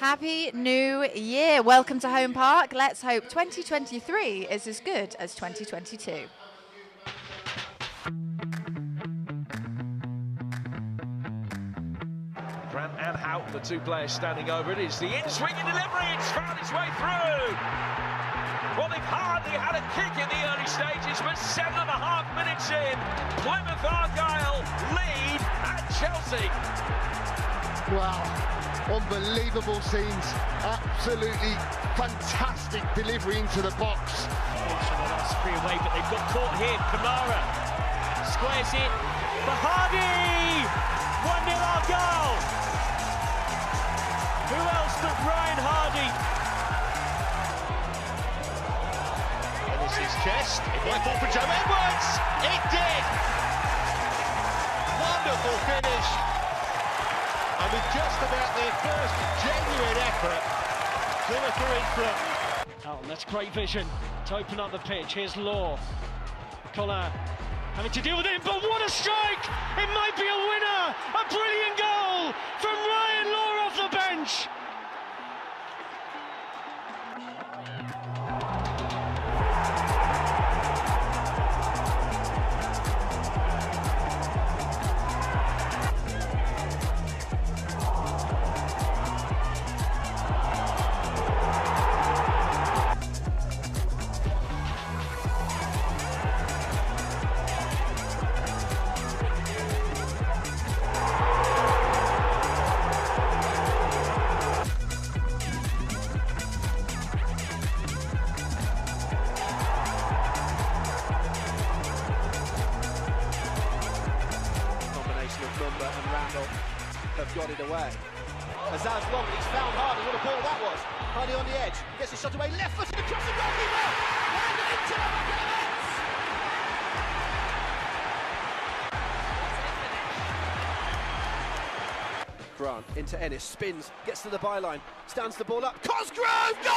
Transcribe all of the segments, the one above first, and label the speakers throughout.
Speaker 1: Happy New Year. Welcome to Home Park. Let's hope 2023 is as good as 2022.
Speaker 2: Grant and Hout, the two players standing over it. It's the in-swing and delivery. It's found its way through. Well, they've hardly had a kick in the early stages, but 7.5 minutes in, Plymouth Argyle lead at Chelsea.
Speaker 3: Wow, unbelievable scenes. Absolutely fantastic delivery into the box.
Speaker 4: That's free away, but they've got caught here. Kamara squares it for Hardy. 1-0 Argyle. Who else but Ryan Hardy? Ennis's chest. It might fall for Joe Edwards. It did. Wonderful finish. And with just about their first genuine effort, Plymouth are in front. Oh, and that's great vision to open up the pitch. Here's Law. Colin having to deal with it, but what a strike! It might be a winner! A brilliant goal from Ryan Law off the bench!
Speaker 5: Number and Randall have got it away. Azaz long, he's found Hardy. What a ball that was. Hardy on the edge, gets it shot away, left footed across the goalkeeper, and into the Grant into Ennis, spins, gets to the byline, stands the ball up, Cosgrove, goal!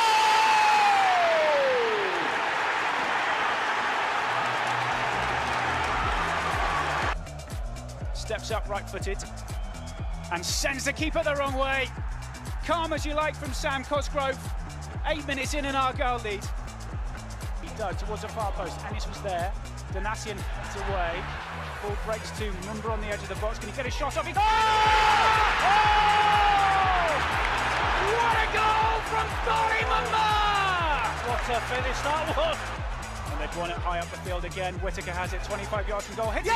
Speaker 6: Steps up right-footed and sends the keeper the wrong way. Calm as you like from Sam Cosgrove. 8 minutes in an Argyle lead. He dug towards the far post. Ennis was there. Donatian is away. Ball breaks to Mumba on the edge of the box. Can he get a shot off? Oh! What a goal from Thori Mumba! What a finish that was! And they've won it high up the field again. Whittaker has it 25 yards from goal. Hit! Yeah!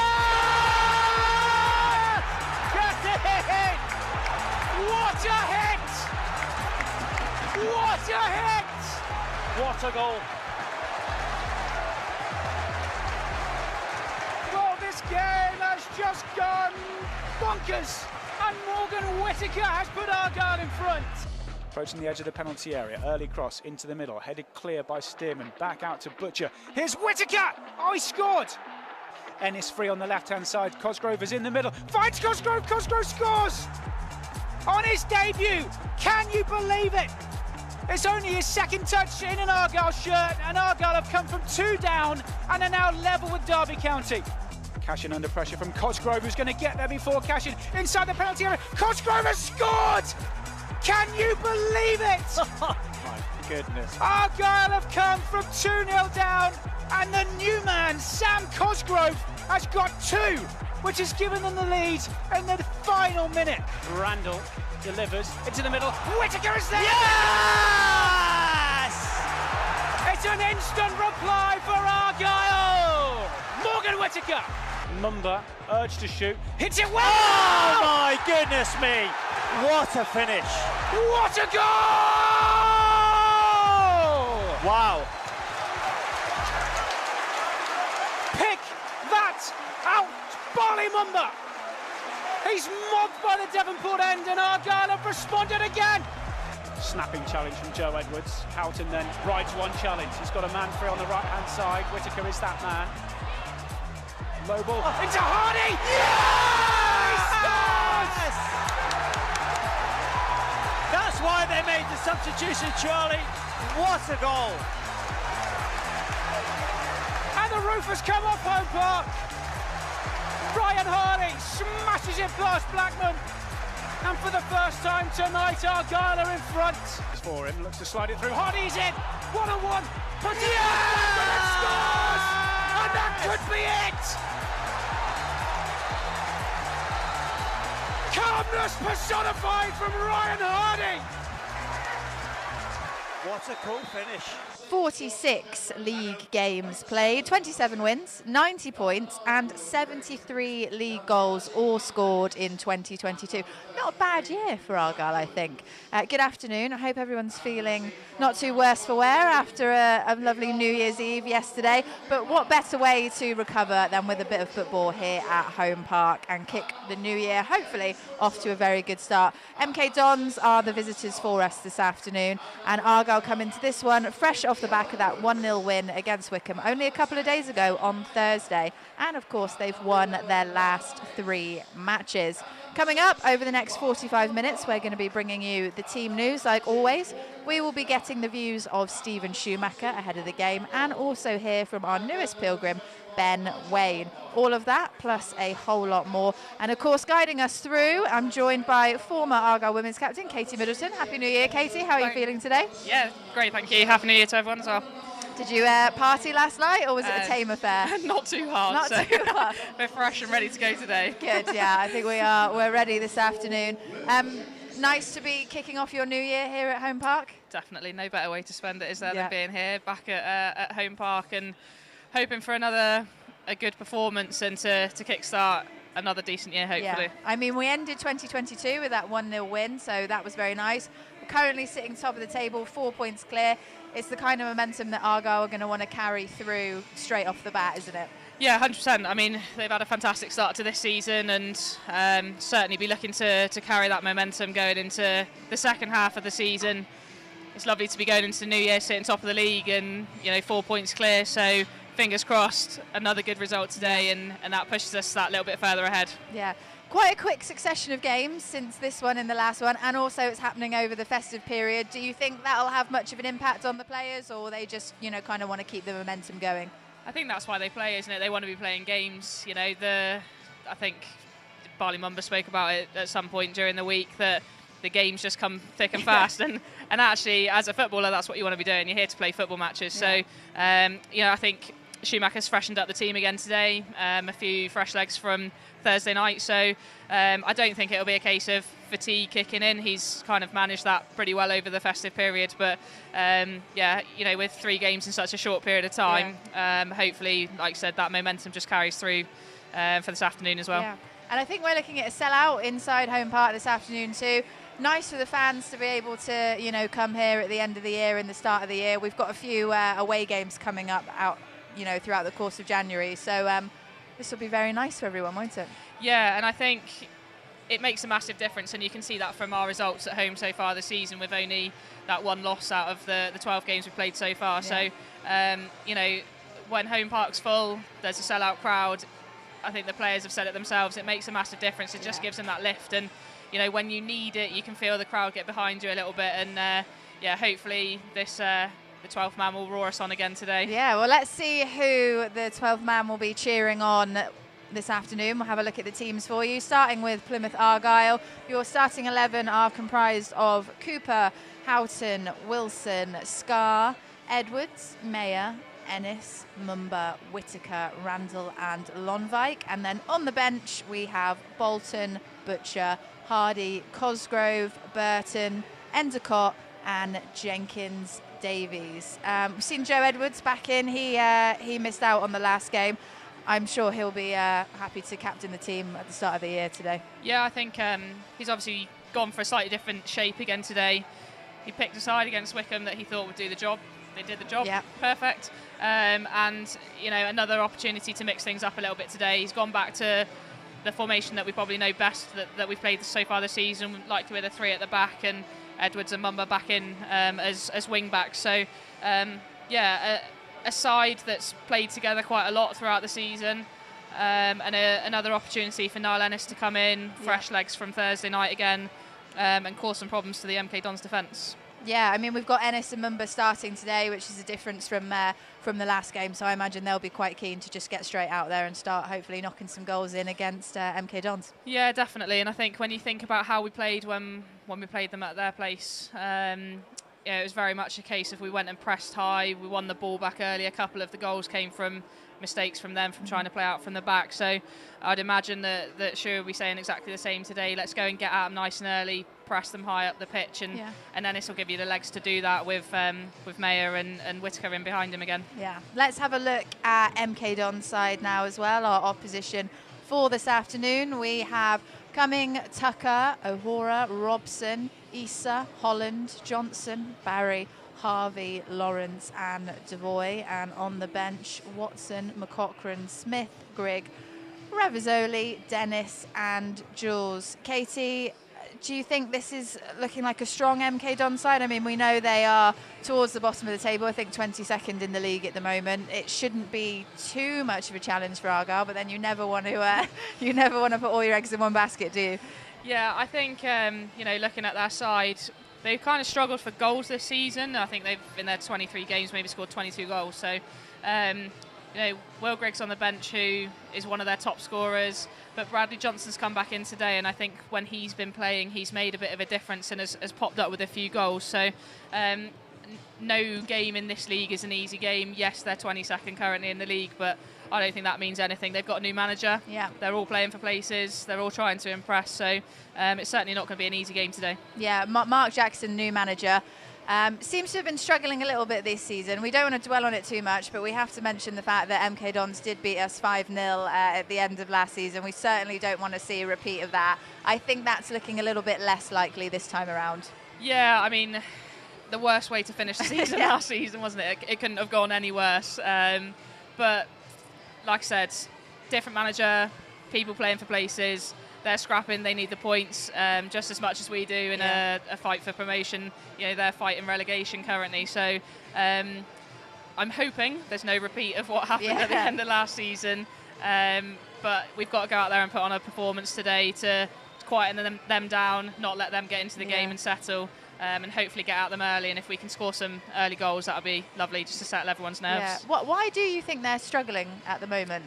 Speaker 6: Get it! What a hit! What a hit! What a goal! Well, this game has just gone bonkers, and Morgan Whittaker has put Argyle in front. Approaching the edge of the penalty area, early cross into the middle, headed clear by Stearman, back out to Butcher. Here's Whittaker! Oh, he scored! Ennis free on the left-hand side, Cosgrove is in the middle, finds Cosgrove, Cosgrove scores! On his debut, can you believe it? It's only his second touch in an Argyle shirt, and Argyle have come from 2 down and are now level with Derby County. Cashin under pressure from Cosgrove, who's going to get there before Cashin, inside the penalty area, Cosgrove has scored! Can you believe it? My goodness.
Speaker 5: Argyle have come from 2-0 down, and the new man, Sam Cosgrove, has got 2, which has given them the lead in the final minute.
Speaker 6: Randall delivers into the middle.
Speaker 5: Whittaker is there!
Speaker 6: Yes!
Speaker 5: It's an instant reply for Argyle! Morgan Whittaker!
Speaker 6: Mumba, urged to shoot,
Speaker 5: Hits it well!
Speaker 6: oh my goodness me! What a finish!
Speaker 5: What a goal!
Speaker 6: Wow!
Speaker 5: Pick that out, Barley Mumba! He's mobbed by the Devonport end, and Argyle have responded again.
Speaker 6: Snapping challenge from Joe Edwards. Houghton then rides one challenge. He's got a man free on the right-hand side. Whittaker is that man. Low ball into Hardy!
Speaker 5: Yes!
Speaker 6: That's why they made the substitution, Charlie. What a goal!
Speaker 5: And the roof has come off Home Park. Ryan Hardy smashes it past Blackman.
Speaker 6: And for the first time tonight, Argyle are in front. It's for him, looks to slide it through. Hardy's in, 1-on-1, puts it on, and scores! And that could be it! Calmness personified from Ryan Hardy!
Speaker 5: What a cool finish.
Speaker 1: 46 league games played, 27 wins, 90 points and 73 league goals all scored in 2022. Not a bad year for Argyle, I think. Good afternoon. I hope everyone's feeling not too worse for wear after a lovely New Year's Eve yesterday. But what better way to recover than with a bit of football here at Home Park and kick the new year, hopefully, off to a very good start. MK Dons are the visitors for us this afternoon, and Argyle come into this one fresh off the back of that 1-0 win against Wycombe only a couple of days ago on Thursday. And of course, they've won their last 3 matches. Coming up over the next 45 minutes, we're going to be bringing you the team news like always. We will be getting the views of Stephen Schumacher ahead of the game and also hear from our newest pilgrim, Ben Wayne. All of that plus a whole lot more. And of course, guiding us through, I'm joined by former Argyle women's captain Katie Middleton. Happy New Year, Katie. How are you feeling today?
Speaker 7: Yeah, great, thank you. Happy New Year to everyone as well.
Speaker 1: Did you party last night or was it a tame affair?
Speaker 7: Not too hard.
Speaker 1: Not too hard.
Speaker 7: We're fresh and ready to go today.
Speaker 1: Good, yeah. I think we're ready this afternoon. Nice to be kicking off your new year here at Home Park.
Speaker 7: Definitely, no better way to spend it, is there, than being here back at Home Park and hoping for a good performance and to kickstart another decent year, hopefully.
Speaker 1: Yeah. I mean, we ended 2022 with that 1-0 win, so that was very nice. We're currently sitting top of the table, 4 points clear. It's the kind of momentum that Argyle are going to want to carry through straight off the bat, isn't it?
Speaker 7: Yeah, 100%. I mean, they've had a fantastic start to this season and certainly be looking to carry that momentum going into the second half of the season. It's lovely to be going into the new year sitting top of the league and, 4 points clear, so fingers crossed, another good result today and that pushes us that little bit further ahead.
Speaker 1: Yeah. Quite a quick succession of games since this one and the last one, and also it's happening over the festive period. Do you think that'll have much of an impact on the players, or they just, kind of want to keep the momentum going?
Speaker 7: I think that's why they play, isn't it? They want to be playing games. I think Barley Mumba spoke about it at some point during the week that the games just come thick and fast, and actually, as a footballer, that's what you want to be doing. You're here to play football matches. So, I think Schumacher's freshened up the team again today. A few fresh legs from Thursday night, so I don't think it'll be a case of fatigue kicking in. He's kind of managed that pretty well over the festive period, but with 3 games in such a short period of time, hopefully, like I said, that momentum just carries through for this afternoon as well. Yeah.
Speaker 1: And I think we're looking at a sellout inside Home Park this afternoon too. Nice for the fans to be able to come here at the end of the year and the start of the year. We've got a few away games coming up throughout the course of January, so this will be very nice for everyone, won't it?
Speaker 7: Yeah, and I think it makes a massive difference, and you can see that from our results at home so far this season, with only that 1 loss out of the 12 games we've played so far. Yeah. So, when Home Park's full, there's a sellout crowd. I think the players have said it themselves, it makes a massive difference. It just gives them that lift, and when you need it, you can feel the crowd get behind you a little bit, and hopefully this the 12th man will roar us on again today. Yeah,
Speaker 1: well, let's see who the 12th man will be cheering on this afternoon. We'll have a look at the teams for you, starting with Plymouth Argyle. Your starting 11 are comprised of Cooper, Houghton, Wilson, Scarr, Edwards, Mayer, Ennis, Mumba, Whittaker, Randall and Lonvike. And then on the bench we have Bolton, Butcher, Hardy, Cosgrove, Burton, Endicott and Jenkins Davies. We've seen Joe Edwards back in. He missed out on the last game. I'm sure he'll be happy to captain the team at the start of the year today.
Speaker 7: Yeah, I think he's obviously gone for a slightly different shape again today. He picked a side against Wycombe that he thought would do the job. They did the job, perfect. And another opportunity to mix things up a little bit today. He's gone back to the formation that we probably know best that we've played so far this season, like with a 3 at the back and Edwards and Mumba back in as wing backs. So a side that's played together quite a lot throughout the season, and another opportunity for Niall Ennis to come in, fresh legs from Thursday night again, and cause some problems to the MK Dons defence.
Speaker 1: Yeah, I mean, we've got Ennis and Mumba starting today, which is a difference from the last game. So I imagine they'll be quite keen to just get straight out there and start hopefully knocking some goals in against MK Dons.
Speaker 7: Yeah, definitely. And I think when you think about how we played when we played them at their place, it was very much a case of we went and pressed high, we won the ball back early. A couple of the goals came from mistakes from them, from trying to play out from the back. So I'd imagine that Shu will be saying exactly the same today. Let's go and get at them nice and early, press them high up the pitch, and Ennis will give you the legs to do that with Mayer and Whittaker in behind him again.
Speaker 1: Yeah, let's have a look at MK Don's side now as well, our opposition for this afternoon. We have Cumming, Tucker, O'Hora, Robson, Issa, Holland, Johnson, Barry, Harvey, Lawrence and Devoy, and on the bench Watson, McCaughrean, Smith, Grigg, Revizoli, Dennis and Jules. Katie, do you think this is looking like a strong MK Don side? I mean, we know they are towards the bottom of the table, I think 22nd in the league at the moment. It shouldn't be too much of a challenge for Argyle, but then you never want to put all your eggs in one basket, do you?
Speaker 7: Yeah, I think looking at their side, they've kind of struggled for goals this season. I think they've, in their 23 games, maybe scored 22 goals. So, Will Grigg's on the bench, who is one of their top scorers. But Bradley Johnson's come back in today, and I think when he's been playing, he's made a bit of a difference and has popped up with a few goals. So, no game in this league is an easy game. Yes, they're 22nd currently in the league, but I don't think that means anything. They've got a new manager.
Speaker 1: Yeah.
Speaker 7: They're all playing for places. They're all trying to impress. So it's certainly not going to be an easy game today. Yeah,
Speaker 1: Mark Jackson, new manager, seems to have been struggling a little bit this season. We don't want to dwell on it too much, but we have to mention the fact that MK Dons did beat us 5-0 at the end of last season. We certainly don't want to see a repeat of that. I think that's looking a little bit less likely this time around.
Speaker 7: Yeah, I mean, the worst way to finish the season last season, wasn't it? It couldn't have gone any worse. But like I said, different manager, people playing for places. They're scrapping, they need the points just as much as we do in a fight for promotion. They're fighting relegation currently. So I'm hoping there's no repeat of what happened at the end of last season. But we've got to go out there and put on a performance today to quieten them down, not let them get into the game and settle. And hopefully get at them early, and if we can score some early goals, that would be lovely, just to settle everyone's nerves.
Speaker 1: Yeah. Why do you think they're struggling at the moment?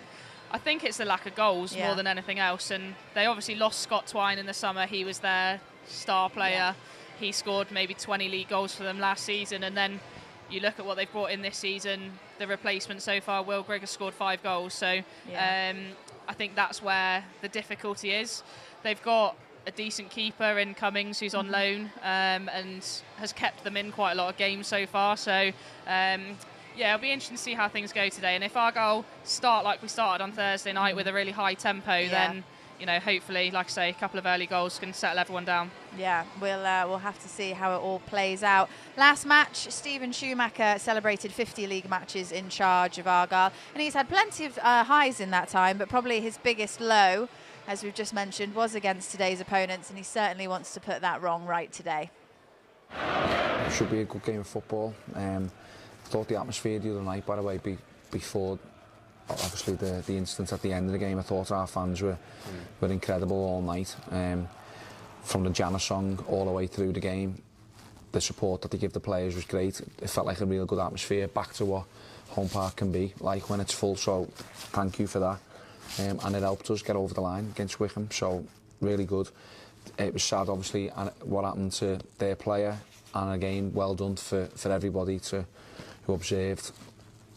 Speaker 7: I think it's the lack of goals more than anything else, and they obviously lost Scott Twine in the summer. He was their star player. He scored maybe 20 league goals for them last season, and then you look at what they've brought in this season, the replacement so far, Will Grigg has scored 5 goals, so I think that's where the difficulty is. They've got a decent keeper in Cummings, who's on loan and has kept them in quite a lot of games so far. So, it'll be interesting to see how things go today. And if Argyle start like we started on Thursday night with a really high tempo, then hopefully, like I say, a couple of early goals can settle everyone down. Yeah,
Speaker 1: we'll have to see how it all plays out. Last match, Stephen Schumacher celebrated 50 league matches in charge of Argyle, and he's had plenty of highs in that time, but probably his biggest low, as we've just mentioned, was against today's opponents, and he certainly wants to put that wrong right today.
Speaker 8: It should be a good game of football. I thought the atmosphere the other night, by the way, before obviously the incident at the end of the game, I thought our fans were incredible all night. From the Janner song all the way through the game, the support that they give the players was great. It felt like a real good atmosphere, back to what home park can be like when it's full, so thank you for that. And it helped us get over the line against Wickham, so really good. It was sad, obviously, what happened to their player, and again, well done for everybody who observed,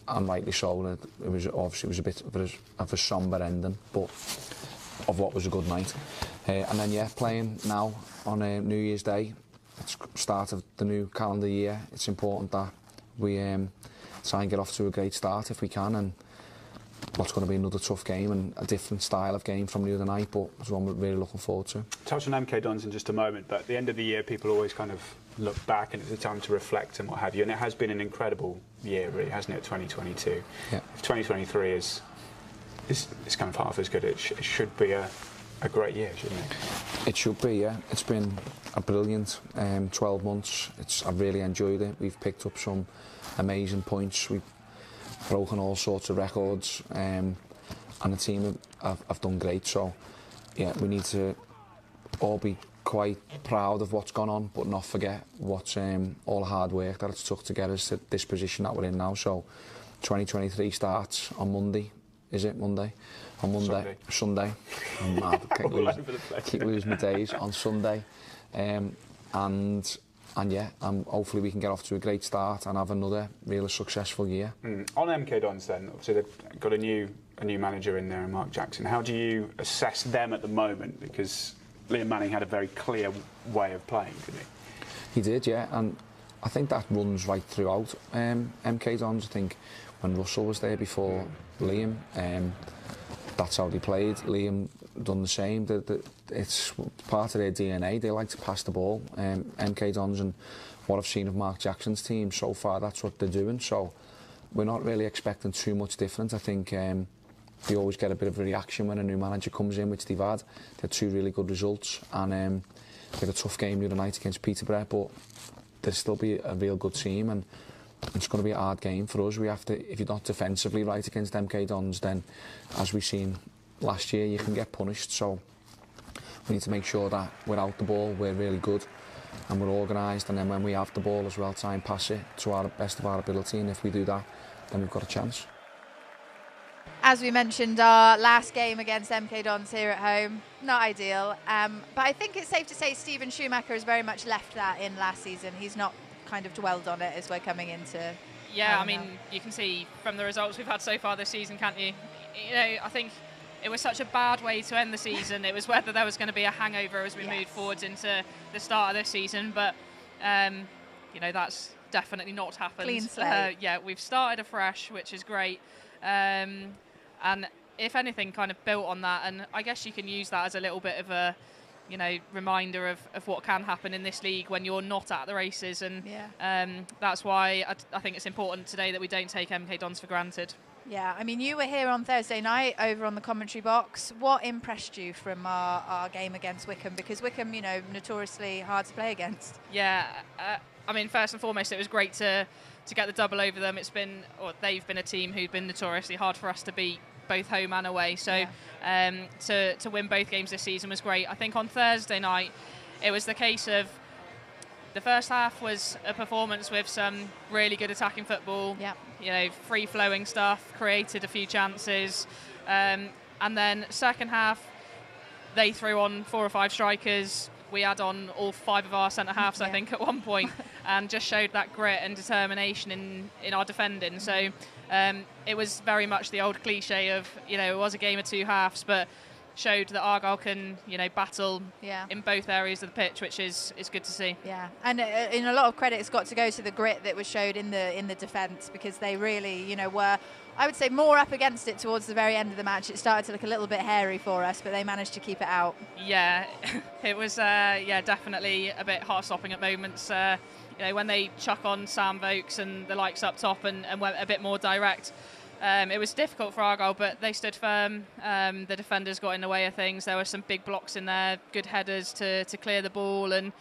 Speaker 8: and rightly so. It was a bit of a sombre ending, but of what was a good night. And then playing now on New Year's Day, it's the start of the new calendar year. It's important that we try and get off to a great start if we can, and what's going to be another tough game and a different style of game from the other night, but it's one we're really looking forward to.
Speaker 9: Touch on MK Dons in just a moment, but at the end of the year people always kind of look back and it's a time to reflect and what have you, and it has been an incredible year really, hasn't it, 2022?
Speaker 8: Yeah.
Speaker 9: If 2023 is kind of half as good, it should be a great year, shouldn't it?
Speaker 8: It should be, yeah. It's been a brilliant 12 months. I've really enjoyed it. We've picked up some amazing points. We've broken all sorts of records, and the team have done great. So, yeah, we need to all be quite proud of what's gone on, but not forget what's all the hard work that it's took to get us to this position that we're in now. So 2023 starts on Monday. Is it Monday? On Monday. Sunday. I'm mad. Keep losing my days. On Sunday. And yeah, hopefully we can get off to a great start and have another really successful year.
Speaker 9: On MK Dons then, obviously they've got a new manager in there, Mark Jackson. How do you assess them at the moment? Because Liam Manning had a very clear way of playing, didn't he?
Speaker 8: He did, yeah, and I think that runs right throughout MK Dons. I think when Russell was there before Liam, that's how they played. Liam done the same. It's part of their DNA. They like to pass the ball. MK Dons, and what I've seen of Mark Jackson's team so far, that's what they're doing. So we're not really expecting too much different. I think they always get a bit of a reaction when a new manager comes in, which they've had. They had 2 really good results, and they had a tough game the other night against Peterborough, but they'll still be a real good team, and it's going to be a hard game for us. We have to, if you're not defensively right against MK Dons, then as we've seen last year, you can get punished. So we need to make sure that without the ball, we're really good and we're organised, and then when we have the ball as well, try and pass it to our best of our ability, and if we do that, then we've got a chance.
Speaker 1: As we mentioned, our last game against MK Dons here at home, not ideal, but I think it's safe to say Stephen Schumacher has very much left that in last season. He's not kind of dwelled on it as we're coming into.
Speaker 7: Yeah, I mean, you can see from the results we've had so far this season, can't you? You know, I think it was such a bad way to end the season. It was whether there was going to be a hangover as we moved forwards into the start of this season, but you know, that's definitely not happened.
Speaker 1: Clean slate.
Speaker 7: Yeah, we've started afresh, which is great, and if anything, kind of built on that. And I guess you can use that as a little bit of a, you know, reminder of what can happen in this league when you're not at the races, and that's why I think it's important today that we don't take MK Dons for granted.
Speaker 1: Yeah, I mean, you were here on Thursday night over on the commentary box. What impressed you from our game against Wycombe? Because Wycombe, you know, notoriously hard to play against.
Speaker 7: Yeah, I mean, first and foremost, it was great to get the double over them. They've been a team who've been notoriously hard for us to beat, both home and away. So to win both games this season was great. I think on Thursday night, it was the case of the first half was a performance with some really good attacking football.
Speaker 1: Yeah.
Speaker 7: You know, free-flowing stuff, created a few chances, and then second half, they threw on 4 or 5 strikers. We had on all 5 of our centre halves, I think, at one point, and just showed that grit and determination in our defending. So it was very much the old cliche of, you know, it was a game of 2 halves, but showed that Argyle can, you know, battle in both areas of the pitch, which is good to see.
Speaker 1: Yeah, and in a lot of credit, it's got to go to the grit that was showed in the defence, because they really, you know, were, I would say, more up against it towards the very end of the match. It started to look a little bit hairy for us, but they managed to keep it out.
Speaker 7: Yeah, it was definitely a bit heart-stopping at moments. You know, when they chuck on Sam Vokes and the likes up top and went a bit more direct. It was difficult for Argyle, but they stood firm. The defenders got in the way of things. There were some big blocks in there, good headers to clear the ball, and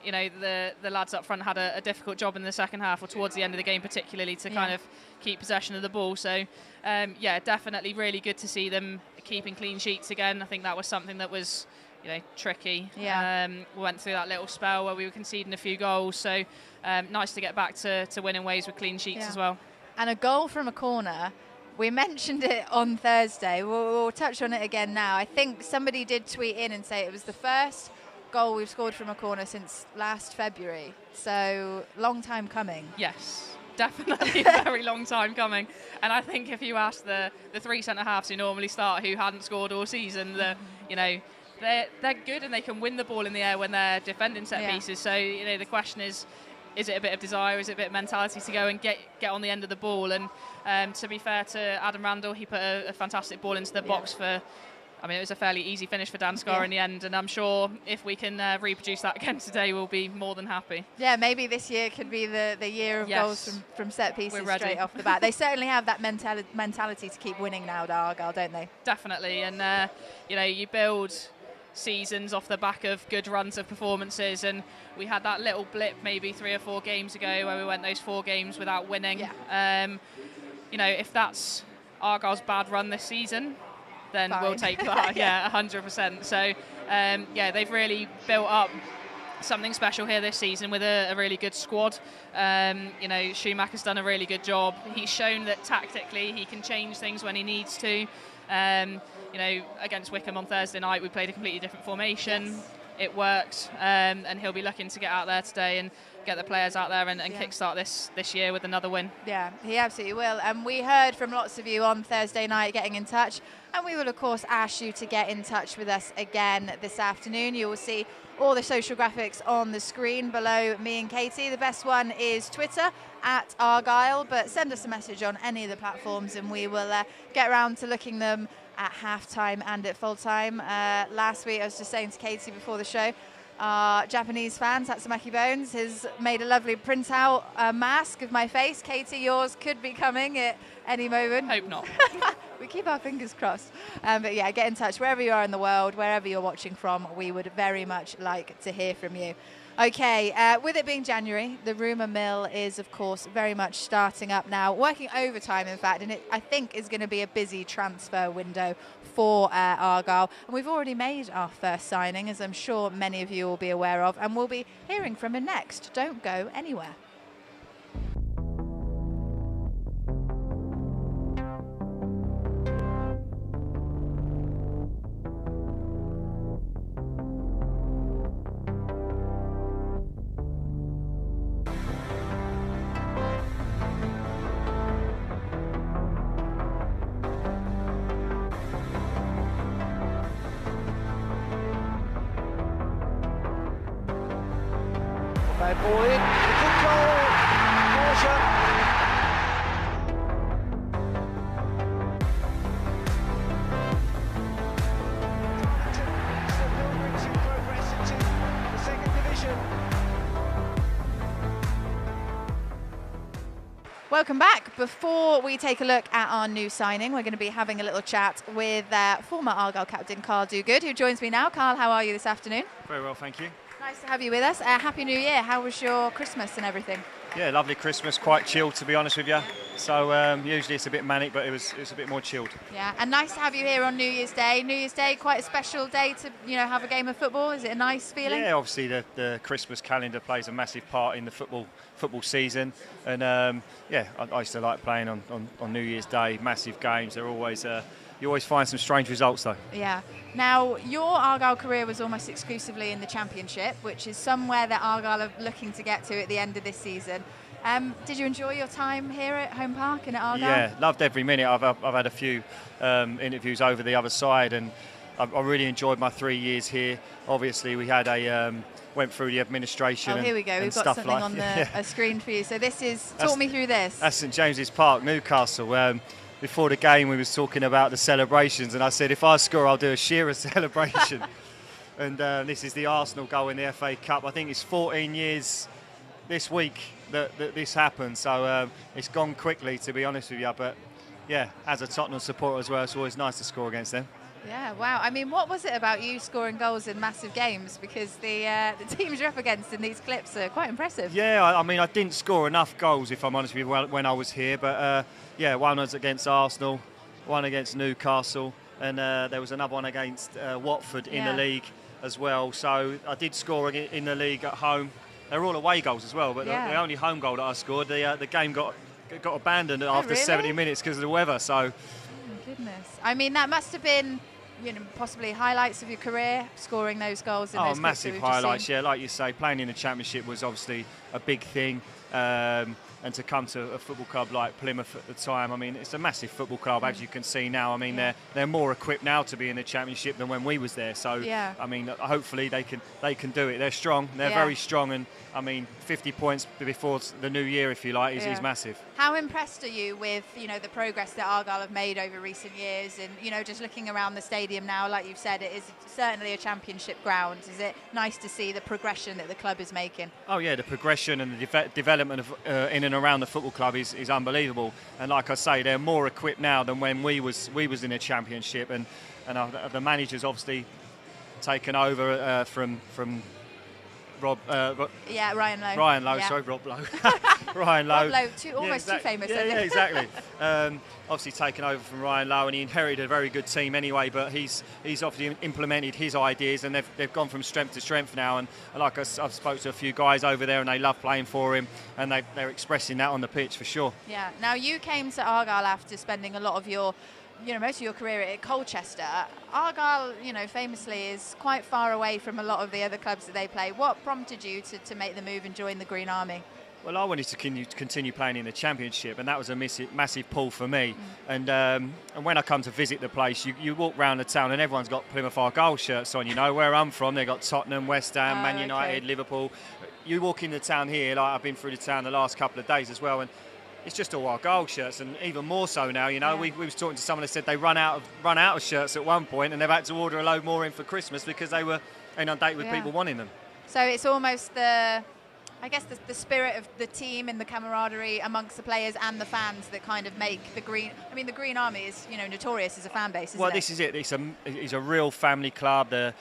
Speaker 7: you know, the lads up front had a difficult job in the second half, or towards the end of the game particularly, to kind of keep possession of the ball. So definitely really good to see them keeping clean sheets again. I think that was something that was, you know, tricky. We went through that little spell where we were conceding a few goals, so nice to get back to winning ways with clean sheets as well.
Speaker 1: And a goal from a corner. We mentioned it on Thursday. We'll touch on it again now. I think somebody did tweet in and say it was the first goal we've scored from a corner since last February. So, long time coming.
Speaker 7: Yes, definitely a very long time coming. And I think if you ask the 3 centre-halves who normally start, who hadn't scored all season, you know, they're good and they can win the ball in the air when they're defending set pieces. So, you know, the question is it a bit of desire, is it a bit of mentality to go and get on the end of the ball? And to be fair to Adam Randall, he put a fantastic ball into the box for, I mean, it was a fairly easy finish for Dan Scarr in the end, and I'm sure if we can reproduce that again today, we'll be more than happy. Yeah,
Speaker 1: maybe this year could be the year of goals from set pieces straight off the bat. They certainly have that mentality to keep winning now, Argyle, don't they?
Speaker 7: Definitely, and you know, you build seasons off the back of good runs of performances, and we had that little blip maybe 3 or 4 games ago where we went those 4 games without winning. You know, if that's Argyle's bad run this season, then
Speaker 1: Fine.
Speaker 7: we'll take that. Yeah, 100%. So, yeah, they've really built up something special here this season with a really good squad. You know, Schumacher's done a really good job. He's shown that tactically he can change things when he needs to. You know, against Wycombe on Thursday night, we played a completely different formation.
Speaker 1: Yes.
Speaker 7: It worked, and he'll be looking to get out there today and get the players out there and kickstart this year with another win.
Speaker 1: Yeah, he absolutely will. And we heard from lots of you on Thursday night getting in touch, and we will of course ask you to get in touch with us again this afternoon. You will see all the social graphics on the screen below me and Katie. The best one is Twitter at Argyle, but send us a message on any of the platforms and we will get around to looking them at half-time and at full-time. Last week, I was just saying to Katie before the show, our Japanese fan, Tatsumaki Bones, has made a lovely print-out mask of my face. Katie, yours could be coming at any moment.
Speaker 7: Hope not.
Speaker 1: We keep our fingers crossed. But yeah, get in touch wherever you are in the world, wherever you're watching from. We would very much like to hear from you. Okay, with it being January, the rumour mill is, of course, very much starting up now, working overtime, in fact, and it, I think, is going to be a busy transfer window for Argyle. And we've already made our first signing, as I'm sure many of you will be aware of, and we'll be hearing from him next. Don't go anywhere.
Speaker 5: Bad ball in, a good goal, Borja. Progress into the second division.
Speaker 1: Welcome back. Before we take a look at our new signing, we're going to be having a little chat with former Argyle captain Carl Dogood, who joins me now. Carl, how are you this afternoon?
Speaker 10: Very well, thank you.
Speaker 1: Nice to have you with us. Happy New Year. How was your Christmas and everything?
Speaker 10: Yeah, lovely Christmas, quite chilled to be honest with you. So usually it's a bit manic, but it was a bit more chilled.
Speaker 1: Yeah, and nice to have you here on New Year's Day. New Year's Day, quite a special day to have a game of football. Is it a nice feeling?
Speaker 10: Yeah, obviously the Christmas calendar plays a massive part in the football season, and yeah, I used to like playing on New Year's Day. Massive games. They're always you always find some strange results though.
Speaker 1: Yeah. Now, your Argyle career was almost exclusively in the Championship, which is somewhere that Argyle are looking to get to at the end of this season. Did you enjoy your time here at Home Park and at Argyle?
Speaker 10: Yeah, loved every minute. I've had a few interviews over the other side, and I really enjoyed my 3 years here. Obviously, we had went through the administration.
Speaker 1: Oh, here we go. We've got something on a screen for you. So this is, talk me through this.
Speaker 10: That's St James's Park, Newcastle. Before the game, we was talking about the celebrations, and I said, if I score, I'll do a Shearer celebration. And this is the Arsenal goal in the FA Cup. I think it's 14 years this week that this happened, so it's gone quickly, to be honest with you. But yeah, as a Tottenham supporter as well, it's always nice to score against them.
Speaker 1: Yeah, wow. I mean, what was it about you scoring goals in massive games? Because the teams you're up against in these clips are quite impressive.
Speaker 10: Yeah, I mean, I didn't score enough goals, if I'm honest with you, when I was here. But yeah, one was against Arsenal, one against Newcastle, and there was another one against Watford in the league as well. So I did score in the league at home. They were all away goals as well, but the only home goal that I scored, the game got abandoned after 70 minutes because of the weather. So,
Speaker 1: oh my goodness. I mean, that must have been, possibly highlights of your career, scoring those goals in those
Speaker 10: massive highlights. Yeah, like you say, playing in the Championship was obviously a big thing. And to come to a football club like Plymouth at the time, I mean, it's a massive football club, as you can see now. I mean, they're more equipped now to be in the Championship than when we was there. So, I mean, hopefully they can do it. They're strong. They're very strong, and I mean, 50 points before the new year, if you like, is massive.
Speaker 1: How impressed are you with the progress that Argyle have made over recent years, and just looking around the stadium now, like you've said, it is certainly a Championship ground. Is it nice to see the progression that the club is making? Oh
Speaker 10: yeah, the progression and the development of in and around the football club is unbelievable. And like I say, they're more equipped now than when we was in a Championship, and the manager's obviously taken over from Rob.
Speaker 1: Ryan Lowe.
Speaker 10: Ryan Lowe, sorry, Rob Lowe. Ryan Lowe.
Speaker 1: Almost too famous.
Speaker 10: Yeah, exactly. Obviously taken over from Ryan Lowe, and he inherited a very good team anyway, but he's obviously implemented his ideas, and they've gone from strength to strength now, and like I've spoke to a few guys over there, and they love playing for him, and they're expressing that on the pitch for sure.
Speaker 1: Yeah. Now, you came to Argyle after spending a lot of your most of your career at Colchester. Argyle, famously is quite far away from a lot of the other clubs that they play. What prompted you to make the move and join the Green Army?
Speaker 10: Well, I wanted to continue playing in the Championship, and that was a massive pull for me. And when I come to visit the place, you walk around the town and everyone's got Plymouth Argyle shirts on. Where I'm from, they've got Tottenham, West Ham, Man United, Liverpool. You walk in the town here, like I've been through the town the last couple of days as well, and it's just all Argyle shirts, and even more so now. We was talking to someone that said they run out of shirts at one point, and they've had to order a load more in for Christmas because they were inundated with people wanting them.
Speaker 1: So it's almost the spirit of the team and the camaraderie amongst the players and the fans that kind of make the Green. I mean, the Green Army is notorious as a fan base. Isn't it?
Speaker 10: This is it. It's a real family club. The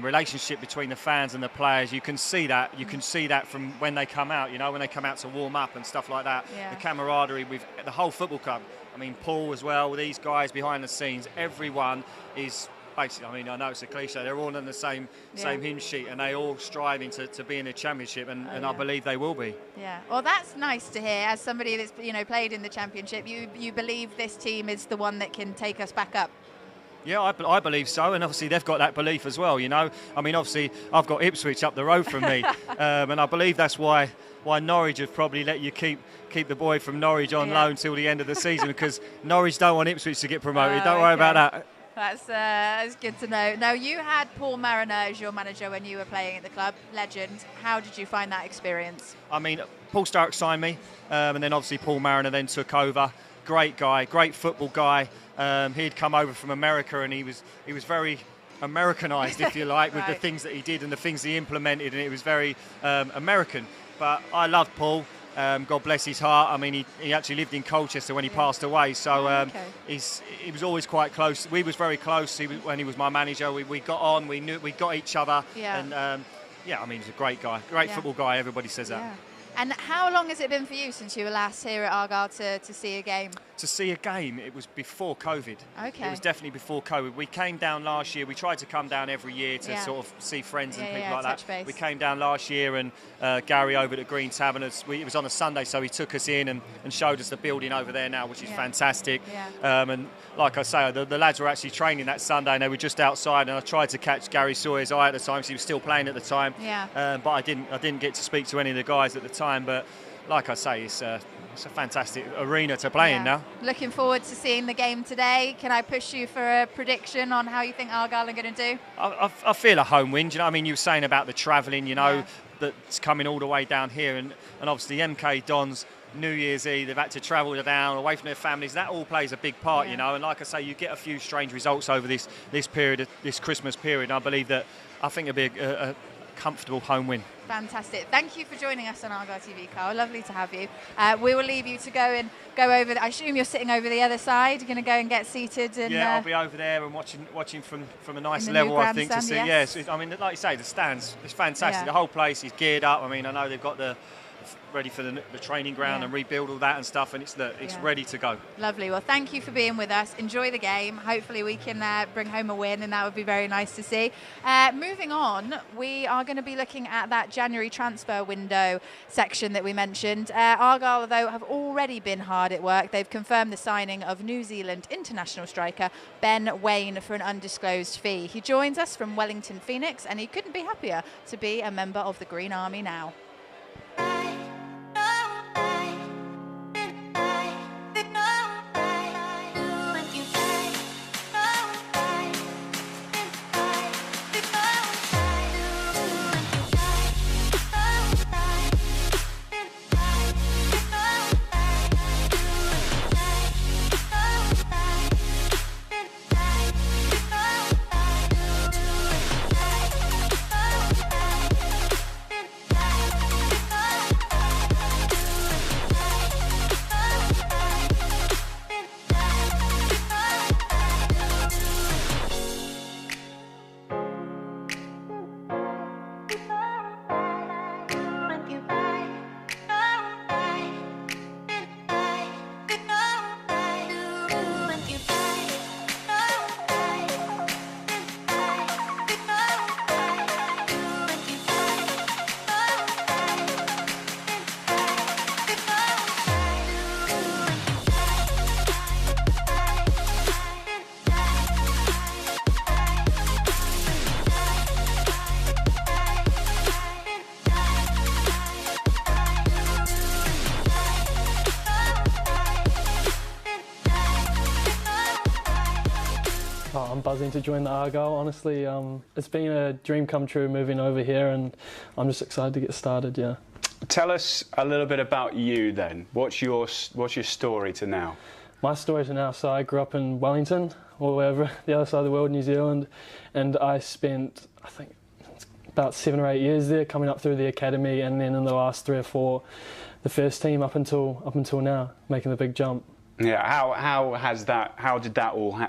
Speaker 10: relationship between the fans and the players, you can see that. You can see that from when they come out. When they come out to warm up and stuff like that.
Speaker 1: Yeah.
Speaker 10: The camaraderie with the whole football club. I mean, Paul as well. These guys behind the scenes. Everyone is. Basically, I know it's a cliche, they're all on the same hymn sheet, and they all striving to be in the Championship, and I believe they will be.
Speaker 1: Yeah, well, that's nice to hear. As somebody that's played in the Championship, you believe this team is the one that can take us back up.
Speaker 10: Yeah, I believe so, and obviously they've got that belief as well. I mean, obviously I've got Ipswich up the road from me, and I believe that's why Norwich have probably let you keep the boy from Norwich on loan till the end of the season, because Norwich don't want Ipswich to get promoted. Don't worry about that.
Speaker 1: That's good to know. Now, you had Paul Mariner as your manager when you were playing at the club. Legend. How did you find that experience?
Speaker 10: I mean, Paul Stark signed me, and then obviously Paul Mariner then took over. Great guy, great football guy. He'd come over from America, and he was very Americanized, if you like, with the things that he did and the things he implemented, and it was very American. But I loved Paul. God bless his heart. I mean, he actually lived in Colchester when he passed away, so he was always quite close. We was very close when he was my manager. We got on. We got each other. Yeah. And I mean, he's a great guy, football guy. Everybody says that.
Speaker 1: Yeah. And how long has it been for you since you were last here at Argyle to see a game?
Speaker 10: To see a game, it was before COVID.
Speaker 1: Okay.
Speaker 10: It was definitely before COVID. We came down last year. We tried to come down every year to sort of see friends and people like that.
Speaker 1: Base.
Speaker 10: We came down last year, and Gary over at the Green Tavern, it was on a Sunday, so he took us in and showed us the building over there now, which is fantastic.
Speaker 1: Yeah.
Speaker 10: And like I say, the lads were actually training that Sunday, and they were just outside, and I tried to catch Gary Sawyer's eye at the time, because he was still playing at the time.
Speaker 1: Yeah.
Speaker 10: But I didn't get to speak to any of the guys at the time, but like I say, it's a fantastic arena to play in now.
Speaker 1: Looking forward to seeing the game today. Can I push you for a prediction on how you think Argyle are going to do?
Speaker 10: I feel a home win. I mean, you were saying about the travelling, that's coming all the way down here, and obviously MK Dons, New Year's Eve, they've had to travel down away from their families. That all plays a big part, and like I say, you get a few strange results over this period, this Christmas period. And I think it'll be a comfortable home win.
Speaker 1: Fantastic. Thank you for joining us on Argyle TV, Carl. Lovely to have you. We will leave you to go over. I assume you're sitting over the other side. You're going to go and get seated. And,
Speaker 10: I'll be over there and watching from a nice level, I think, to see.
Speaker 1: Yes.
Speaker 10: I mean, like you say, the stands, it's fantastic.
Speaker 1: Yeah.
Speaker 10: The whole place is geared up. I mean, I know they've got ready for the training ground and rebuild all that and stuff, and it's ready to go.
Speaker 1: Lovely. Well, thank you for being with us. Enjoy the game. Hopefully we can bring home a win, and that would be very nice to see. Moving on, we are going to be looking at that January transfer window section that we mentioned. Argyle, though, have already been hard at work. They've confirmed the signing of New Zealand international striker Ben Waine for an undisclosed fee. He joins us from Wellington Phoenix, and he couldn't be happier to be a member of the Green Army now.
Speaker 11: buzzing to join the Argyle, honestly. It's been a dream come true moving over here, and I'm just excited to get started, yeah.
Speaker 9: Tell us a little bit about you then. What's your story to now?
Speaker 11: My story to now, so I grew up in Wellington, all the way over the other side of the world, New Zealand, and I spent, I think, about 7 or 8 years there, coming up through the academy, and then in the last 3 or 4, the first team up until now, making the big jump.
Speaker 9: Yeah, how did that all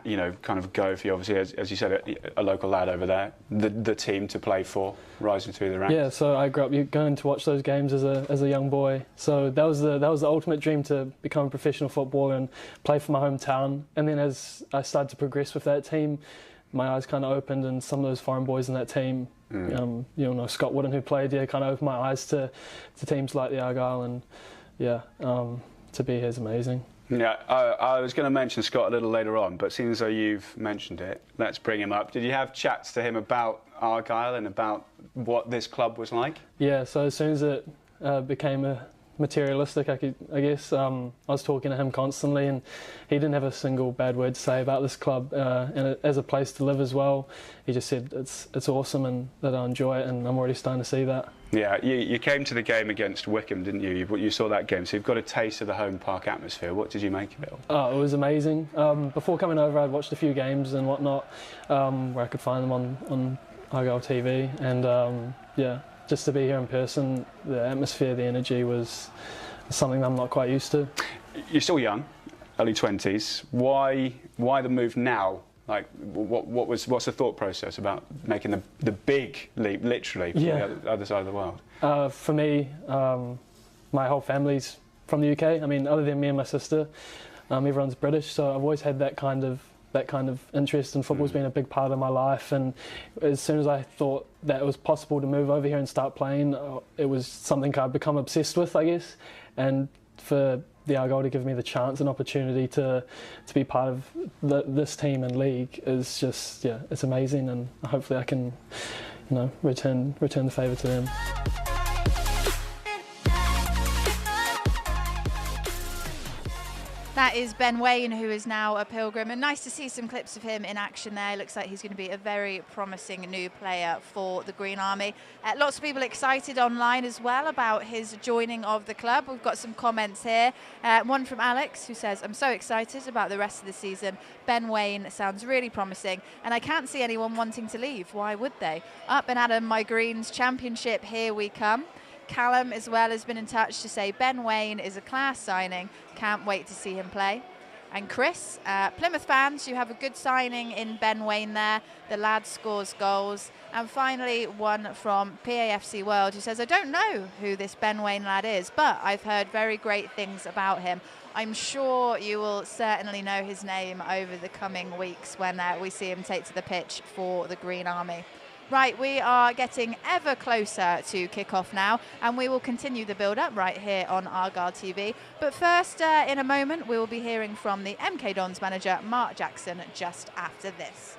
Speaker 9: kind of go for you? Obviously, as you said, a local lad over there, the team to play for, rising through the ranks.
Speaker 11: Yeah, so I grew up going to watch those games as a young boy. So that was the ultimate dream, to become a professional footballer and play for my hometown. And then as I started to progress with that team, my eyes kind of opened, and some of those foreign boys in that team, Scott Wooden, who played here, kind of opened my eyes to teams like the Argyle, and to be here is amazing.
Speaker 9: Yeah, I was going to mention Scott a little later on, but seeing as though you've mentioned it, let's bring him up. Did you have chats to him about Argyle and about what this club was like?
Speaker 11: Yeah, so as soon as it became materialistic, I guess, I was talking to him constantly, and he didn't have a single bad word to say about this club and as a place to live as well. He just said it's awesome and that I enjoy it, and I'm already starting to see that. Yeah,
Speaker 9: you came to the game against Wycombe, didn't you? You saw that game, so you've got a taste of the home park atmosphere. What did you make of it?
Speaker 11: Oh, it was amazing. Before coming over, I'd watched a few games and whatnot, where I could find them on Argyle TV, and yeah, just to be here in person, the atmosphere, the energy was something I'm not quite used to.
Speaker 9: You're still young, early 20s. Why the move now? Like, what's the thought process about making the big leap, literally, from the other side of the world?
Speaker 11: For me, my whole family's from the UK. I mean, other than me and my sister, everyone's British. So I've always had that kind of interest, and football's been a big part of my life. And as soon as I thought that it was possible to move over here and start playing, it was something I'd become obsessed with, I guess. And for the Argyle to give me the chance and opportunity to be part of this team and league is just, yeah, it's amazing, and hopefully I can, return the favour to them.
Speaker 1: That is Ben Wayne, who is now a Pilgrim, and nice to see some clips of him in action there. Looks like he's going to be a very promising new player for the Green Army. Lots of people excited online as well about his joining of the club. We've got some comments here. One from Alex, who says, "I'm so excited about the rest of the season. Ben Wayne sounds really promising, and I can't see anyone wanting to leave. Why would they? Up and Adam, my Greens Championship, here we come." Callum as well has been in touch to say Ben Wayne is a class signing. Can't wait to see him play. And Chris, Plymouth fans, you have a good signing in Ben Wayne there. The lad scores goals. And finally, one from PAFC World, who says, "I don't know who this Ben Wayne lad is, but I've heard very great things about him. I'm sure you will certainly know his name over the coming weeks when we see him take to the pitch for the Green Army." Right, we are getting ever closer to kick-off now, and we will continue the build-up right here on Argyle TV. But first, in a moment, we will be hearing from the MK Dons manager, Mark Jackson, just after this.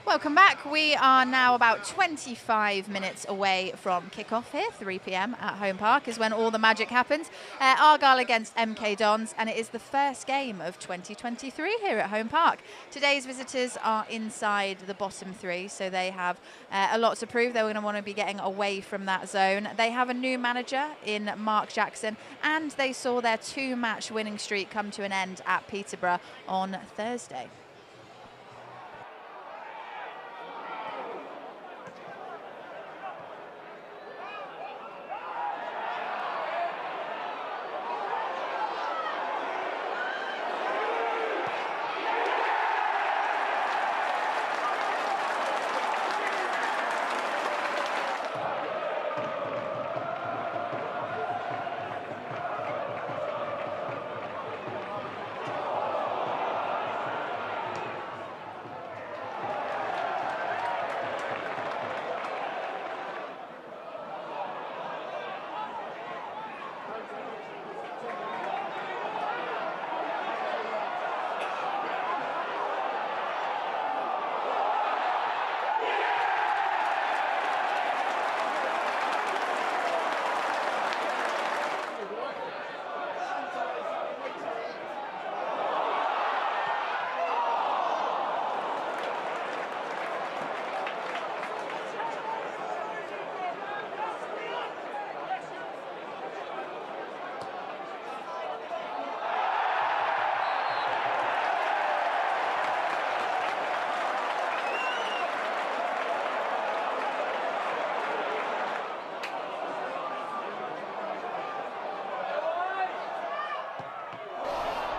Speaker 1: Welcome back. We are now about 25 minutes away from kick-off here. 3 p.m. at Home Park is when all the magic happens. Argyle against MK Dons, and it is the first game of 2023 here at Home Park. Today's visitors are inside the bottom 3, so they have a lot to prove. They're going to want to be getting away from that zone. They have a new manager in Mark Jackson, and they saw their 2-match winning streak come to an end at Peterborough on Thursday.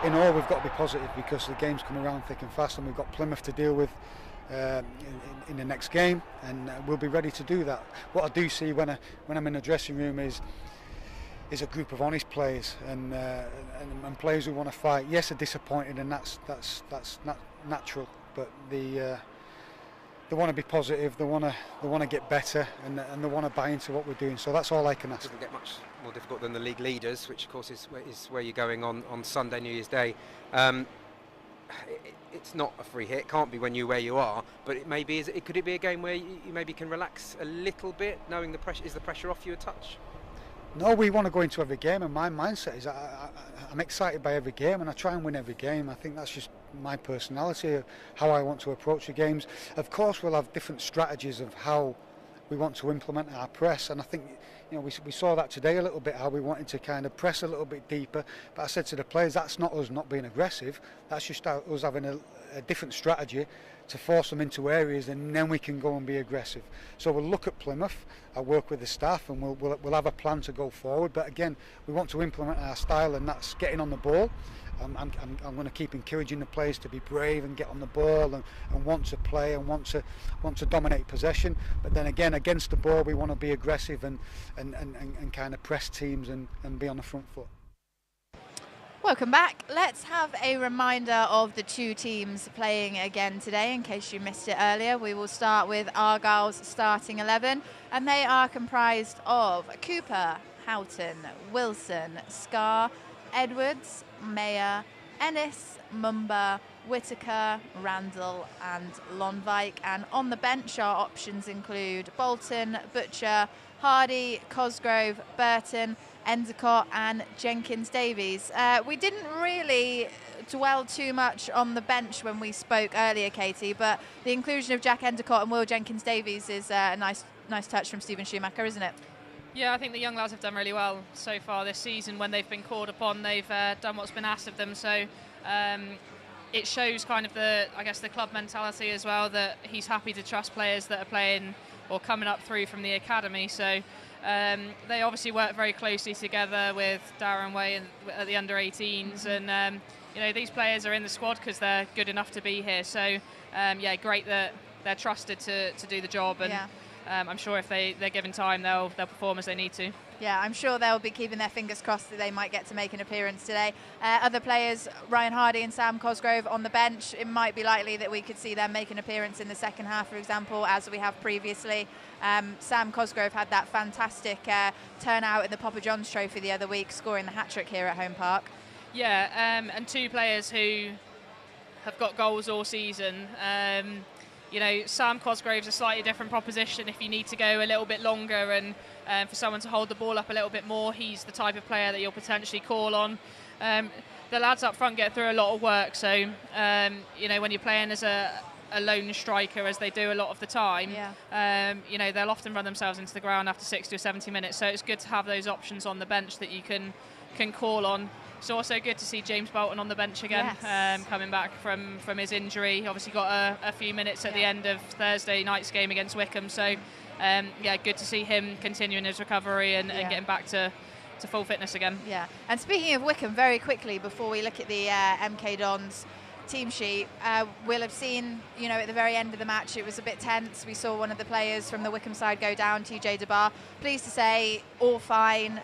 Speaker 12: in all, we've got to be positive because the games come around thick and fast, and we've got Plymouth to deal with in the next game, and we'll be ready to do that. What I do see when I'm in the dressing room is a group of honest players and players who want to fight. Yes, they're disappointed, and that's natural, but they want to be positive. They want to get better, and they want to buy into what we're doing. So that's all I can ask.
Speaker 13: It doesn't get much more difficult than the league leaders, which of course is where you're going on Sunday, New Year's Day. It's not a free hit. It can't be when you're where you are, but could it be a game where you maybe can relax a little bit, knowing the pressure? Is the pressure off you a touch?
Speaker 12: No, we want to go into every game, and my mindset is I'm excited by every game, and I try and win every game. I think that's just my personality, how I want to approach the games. Of course, we'll have different strategies of how we want to implement our press, and I think we saw that today a little bit, how we wanted to kind of press a little bit deeper. But I said to the players, that's not us not being aggressive. That's just us having a different strategy to force them into areas, and then we can go and be aggressive. So we'll look at Plymouth, I'll work with the staff, and we'll have a plan to go forward. But again, we want to implement our style, and that's getting on the ball. I'm going to keep encouraging the players to be brave and get on the ball and want to play and want to dominate possession. But then again, against the ball, we want to be aggressive and kind of press teams and be on the front foot.
Speaker 1: Welcome back. Let's have a reminder of the two teams playing again today in case you missed it earlier. We will start with Argyle's starting 11, and they are comprised of Cooper, Houghton, Wilson, Scarr, Edwards, Mayer, Ennis, Mumba, Whitaker, Randall and Lonvike. And on the bench our options include Bolton, Butcher, Hardy, Cosgrove, Burton, Endicott and Jenkins-Davies. We didn't really dwell too much on the bench when we spoke earlier, Katie, but the inclusion of Jack Endicott and Will Jenkins-Davies is a nice touch from Stephen Schumacher, isn't it?
Speaker 7: Yeah, I think the young lads have done really well so far this season. When they've been called upon, they've done what's been asked of them. So it shows kind of the club mentality as well, that he's happy to trust players that are playing or coming up through from the academy. So they obviously work very closely together with Darren Way at the under-18s, and these players are in the squad because they're good enough to be here. So great that they're trusted to do the job, and I'm sure if they're given time, they'll perform as they need to.
Speaker 1: Yeah, I'm sure they'll be keeping their fingers crossed that they might get to make an appearance today. Other players, Ryan Hardy and Sam Cosgrove on the bench. It might be likely that we could see them make an appearance in the second half, for example, as we have previously. Sam Cosgrove had that fantastic turnout in the Papa John's Trophy the other week, scoring the hat-trick here at Home Park.
Speaker 7: Yeah, and two players who have got goals all season. Sam Cosgrove's a slightly different proposition if you need to go a little bit longer and for someone to hold the ball up a little bit more. He's the type of player that you'll potentially call on. The lads up front get through a lot of work, so when you're playing as a lone striker, as they do a lot of the time, they'll often run themselves into the ground after 60 or 70 minutes, so it's good to have those options on the bench that you can call on. It's also good to see James Bolton on the bench again, coming back from his injury. He obviously got a few minutes at the end of Thursday night's game against Wycombe, so good to see him continuing his recovery and getting back to full fitness again.
Speaker 1: Yeah, and speaking of Wycombe, very quickly before we look at the MK Dons team sheet, we'll have seen, at the very end of the match, it was a bit tense. We saw one of the players from the Wycombe side go down, TJ DeBar. Pleased to say, all fine.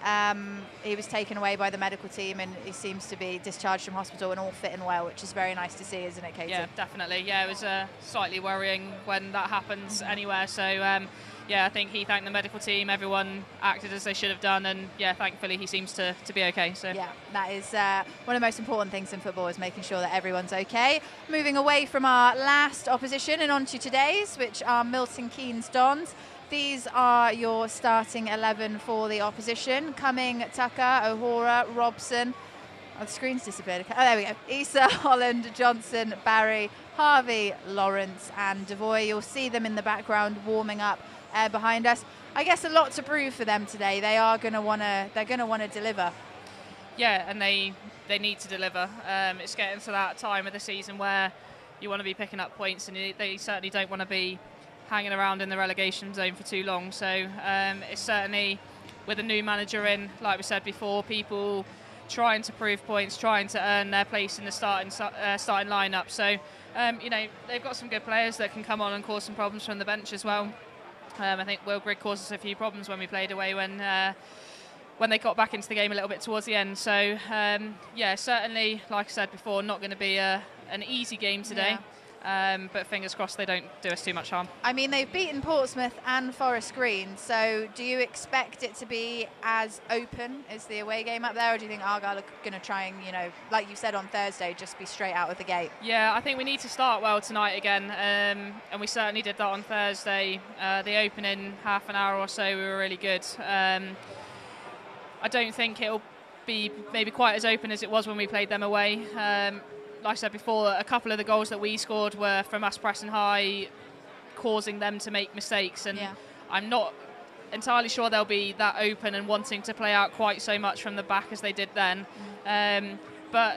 Speaker 1: He was taken away by the medical team and he seems to be discharged from hospital and all fit and well, which is very nice to see, isn't it, Katie?
Speaker 7: Yeah, definitely. Yeah, it was slightly worrying when that happens anywhere. So, I think he thanked the medical team. Everyone acted as they should have done, and thankfully he seems to be okay. So
Speaker 1: yeah, that is one of the most important things in football, is making sure that everyone's okay. Moving away from our last opposition and on to today's, which are Milton Keynes Dons. These are your starting 11 for the opposition. Cumming, Tucker, O'Hara, Robson. Oh, the screen's disappeared. Oh, there we go. Issa, Holland, Johnson, Barry, Harvey, Lawrence and Devoy. You'll see them in the background warming up behind us. I guess a lot to prove for them today. They're going to want to deliver.
Speaker 7: Yeah, and they need to deliver. It's getting to that time of the season where you want to be picking up points, and they certainly don't want to be hanging around in the relegation zone for too long. So it's certainly, with a new manager in, like we said before, people trying to prove points, trying to earn their place in the starting lineup. So, they've got some good players that can come on and cause some problems from the bench as well. I think Will Grigg caused us a few problems when we played away when they got back into the game a little bit towards the end. So, certainly, like I said before, not going to be an easy game today.
Speaker 1: Yeah.
Speaker 7: But fingers crossed they don't do us too much harm.
Speaker 1: I mean, they've beaten Portsmouth and Forest Green, so do you expect it to be as open as the away game up there, or do you think Argyle are going to try and, like you said on Thursday, just be straight out of the gate?
Speaker 7: Yeah, I think we need to start well tonight again, and we certainly did that on Thursday. The opening half an hour or so, we were really good. I don't think it'll be maybe quite as open as it was when we played them away. Like I said before, a couple of the goals that we scored were from us pressing high, causing them to make mistakes, and I'm not entirely sure they'll be that open and wanting to play out quite so much from the back as they did then. But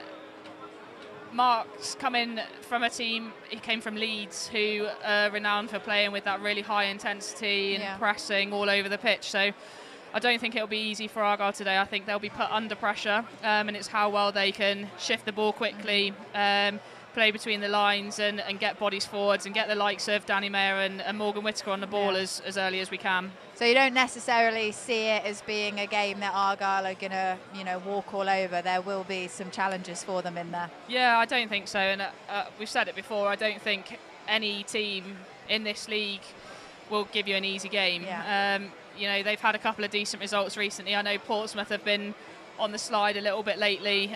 Speaker 7: Mark's come in from a team, he came from Leeds, who are renowned for playing with that really high intensity and pressing all over the pitch. So I don't think it'll be easy for Argyle today. I think they'll be put under pressure, and it's how well they can shift the ball quickly, play between the lines and get bodies forwards and get the likes of Danny Mayer and Morgan Whittaker on the ball as early as we can.
Speaker 1: So you don't necessarily see it as being a game that Argyle are going to, walk all over. There will be some challenges for them in there.
Speaker 7: Yeah, I don't think so. And we've said it before, I don't think any team in this league will give you an easy game. They've had a couple of decent results recently. I know Portsmouth have been on the slide a little bit lately.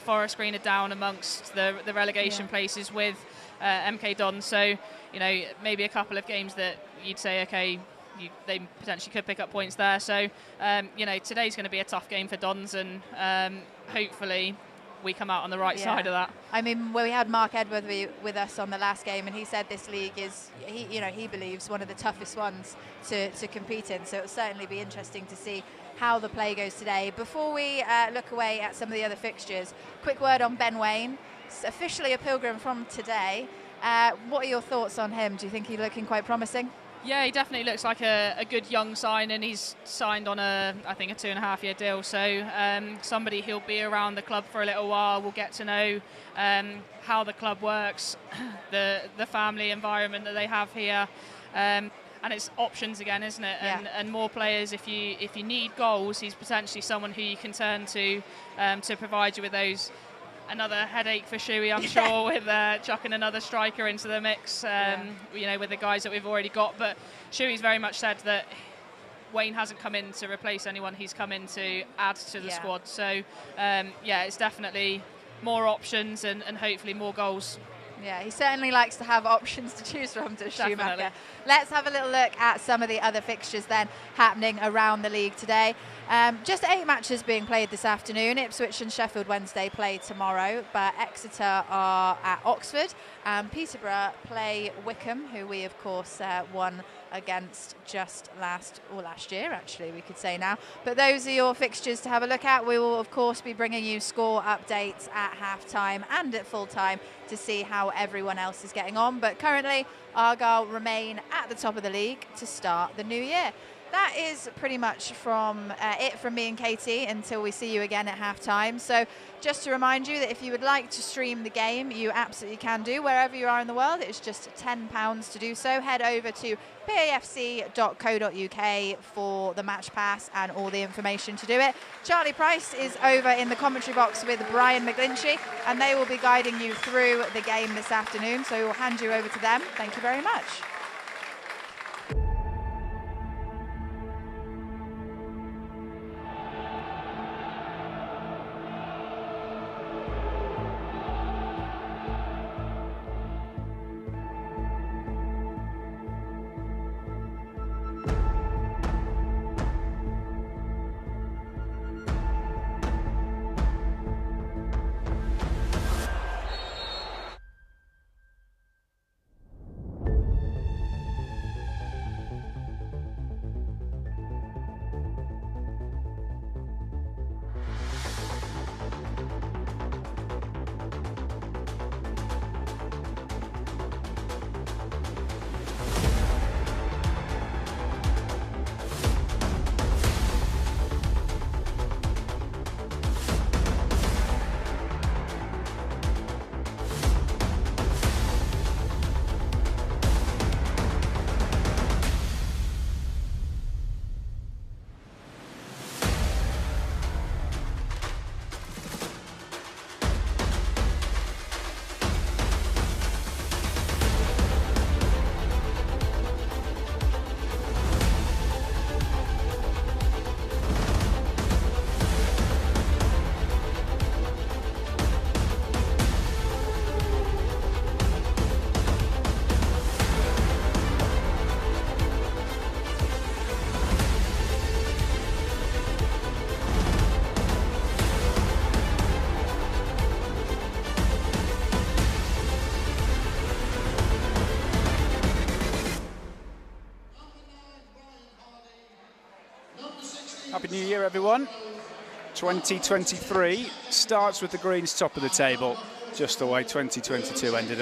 Speaker 7: Forest Green are down amongst the relegation places with MK Dons. So, maybe a couple of games that you'd say, okay, they potentially could pick up points there. So, today's going to be a tough game for Dons, and hopefully we come out on the right side of that.
Speaker 1: I mean, we had Mark Edward with us on the last game, and he said this league is, he believes, one of the toughest ones to compete in. So it'll certainly be interesting to see how the play goes today. Before we look away at some of the other fixtures, quick word on Ben Waine. It's officially a Pilgrim from today. What are your thoughts on him? Do you think he's looking quite promising?
Speaker 7: Yeah, he definitely looks like a good young sign, and he's signed on a 2.5-year deal. So somebody he'll be around the club for a little while. We'll get to know how the club works, the family environment that they have here, and it's options again, isn't it? And more players. If you need goals, he's potentially someone who you can turn to provide you with those. Another headache for Shuey, I'm sure, with chucking another striker into the mix, with the guys that we've already got. But Shuey's very much said that Waine hasn't come in to replace anyone. He's come in to add to the squad. So, it's definitely more options and hopefully more goals.
Speaker 1: Yeah, he certainly likes to have options to choose from, to Schumacher. Let's have a little look at some of the other fixtures then happening around the league today. Just 8 matches being played this afternoon. Ipswich and Sheffield Wednesday play tomorrow, but Exeter are at Oxford, and Peterborough play Wickham, who we of course won against just last year, actually, we could say now. But those are your fixtures to have a look at. We will of course be bringing you score updates at half-time and at full-time to see how everyone else is getting on. But currently Argyle remain at the top of the league to start the new year. That is pretty much it from me and Katie until we see you again at half-time. So just to remind you that if you would like to stream the game, you absolutely can do wherever you are in the world. It's just £10 to do so. Head over to pafc.co.uk for the match pass and all the information to do it. Charlie Price is over in the commentary box with Brian McGlinchey, and they will be guiding you through the game this afternoon. So we'll hand you over to them. Thank you very much.
Speaker 6: Happy New Year, everyone. 2023 starts with the Greens top of the table, just the way 2022 ended.